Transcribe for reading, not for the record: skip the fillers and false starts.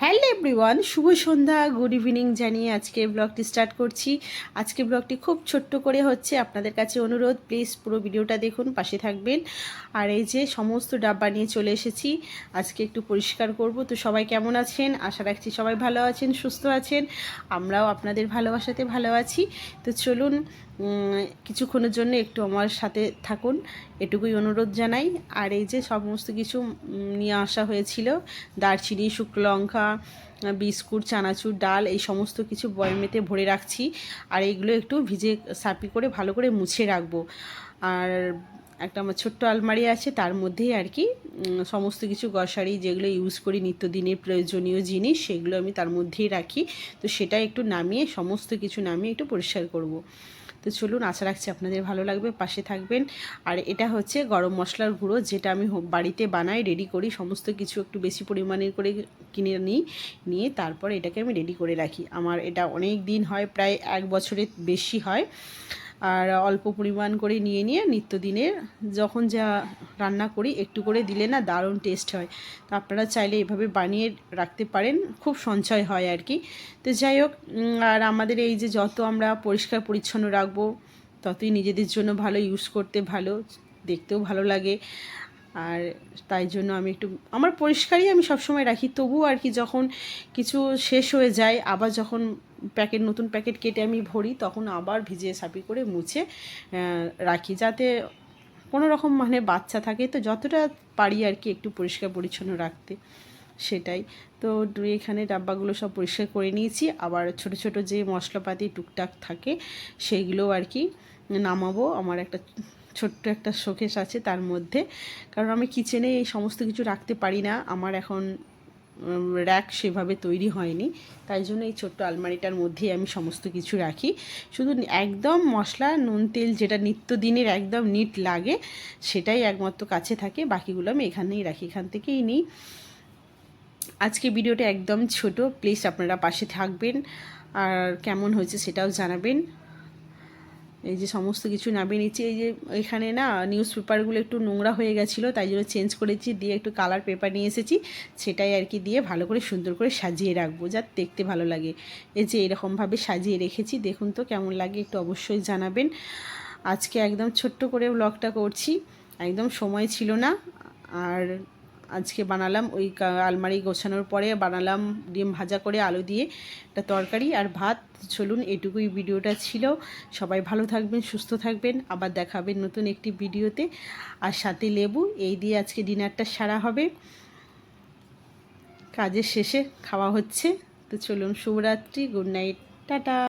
Hello everyone, শুভ সন্ধ্যা, good evening জানিয়ে আজকে ব্লগটি স্টার্ট করছি। আজকে ব্লগটি খুব ছোট্ট করে হচ্ছে, আপনাদের কাছে অনুরোধ প্লিজ পুরো ভিডিওটা দেখুন, পাশে থাকবেন। আর এই যে সমস্ত ডাব্বা নিয়ে চলে এসেছি, আজকে একটু পরিষ্কার করব। তো সবাই কেমন আছেন? আশা রাখছি সবাই ভালো আছেন, সুস্থ আছেন। আমরাও আপনাদের ভালোবাসাতে ভালো আছি। তো চলুন কিছুক্ষণের জন্য একটু আমার সাথে থাকুন, এটুকুই অনুরোধ জানাই। আর এই যে সমস্ত কিছু নিয়ে আসা হয়েছিল, দারচিনি, শুকনো লঙ্কা, বিস্কুট, চানাচুর, ডাল, এই সমস্ত কিছু বয়ামেতে ভরে রাখছি। আর এইগুলো একটু ভিজে সাপি করে ভালো করে মুছে রাখবো। আর একটা আমার ছোট্ট আলমারি আছে, তার মধ্যেই আর কি সমস্ত কিছু গ্রসারি যেগুলো ইউজ করি, নিত্যদিনের প্রয়োজনীয় জিনিস, সেগুলো আমি তার মধ্যেই রাখি। তো সেটা একটু নামিয়ে, সমস্ত কিছু নামিয়ে একটু পরিষ্কার করব। তো চলুন, আশা রাখছি আপনাদের ভালো লাগবে, পাশে থাকবেন। আর এটা হচ্ছে গরম মশলার গুঁড়ো, যেটা আমি বাড়িতে বানাই, রেডি করি। সমস্ত কিছু একটু বেশি পরিমাণের করে কিনে নিয়ে তারপর এটাকে আমি রেডি করে রাখি। আমার এটা অনেক দিন হয়, প্রায় 1 বছরের বেশি হয়। আর অল্প পরিমাণ করে নিয়ে নিত্যদিনের যখন যা রান্না করি একটু করে দিলে না দারুণ টেস্ট হয়। তো আপনারা চাইলে এভাবে বানিয়ে রাখতে পারেন, খুব সঞ্চয় হয় আর কি। তো যাই হোক, আর আমাদের এই যে যত আমরা পরিষ্কার পরিচ্ছন্ন রাখবো, ততই নিজেদের জন্য ভালো, ইউজ করতে ভালো, দেখতেও ভালো লাগে। আর তাই জন্য আমি একটু আমার পরিষ্কারই আমি সবসময় রাখি। তবুও আর কি যখন কিছু শেষ হয়ে যায়, আবার যখন নতুন প্যাকেট কেটে আমি ভরি, তখন আবার ভিজিয়ে সাপি করে মুছে রাখি, যাতে কোনো রকম মানে বাচ্চা থাকে। তো যতটা পারি আর কি একটু পরিষ্কার পরিচ্ছন্ন রাখতে, সেটাই। তো এখানে ডাব্বাগুলো সব পরিষ্কার করে নিয়েছি। আবার ছোট ছোট যে মশলাপাতি টুকটাক থাকে সেইগুলো আর কি নামাবো। আমার একটা ছোট্ট একটা শোকেস আছে তার মধ্যে, কারণ আমি কিচেনে এই সমস্ত কিছু রাখতে পারি না, আমার এখন র্যাক সেভাবে তৈরি হয়নি। তাই জন্য এই ছোট্ট আলমারিটার মধ্যেই আমি সমস্ত কিছু রাখি। শুধু একদম মশলা, নুন, তেল যেটা নিত্যদিনের একদম নিট লাগে, সেটাই একমাত্র কাছে থাকে। বাকিগুলো আমি এখানেই রাখি, এখান থেকেই নিই। আজকে ভিডিওটা একদম ছোট, প্লিজ আপনারা পাশে থাকবেন। আর কেমন হয়েছে সেটাও জানাবেন। এই যে সমস্ত কিছু নামিয়ে নিচ্ছি। এই যে এখানে না নিউজ পেপারগুলো একটু নোংরা হয়ে গেছিলো, তাই জন্য চেঞ্জ করেছি, দিয়ে একটু কালার পেপার নিয়ে এসেছি, সেটাই আর কি দিয়ে ভালো করে সুন্দর করে সাজিয়ে রাখবো, যাতে দেখতে ভালো লাগে। এই যে এরকমভাবে সাজিয়ে রেখেছি, দেখুন তো কেমন লাগে, একটু অবশ্যই জানাবেন। আজকে একদম ছোট্ট করে ব্লগটা করছি, একদম সময় ছিল না। আর আজকে বানালাম ওই আলমারি গোছানোর পরে বানালাম ডিম ভাজা করে আলু দিয়ে একটা তরকারি আর ভাত। চলুন, এটুকুই ভিডিওটা ছিল। সবাই ভালো থাকবেন, সুস্থ থাকবেন, আবার দেখাবেন নতুন একটি ভিডিওতে। আর সাথে লেবু, এই দিয়ে আজকে ডিনারটা সারা হবে। কাজের শেষে খাওয়া হচ্ছে। তো চলুন, শুভরাত্রি, গুড নাইট, টাটা।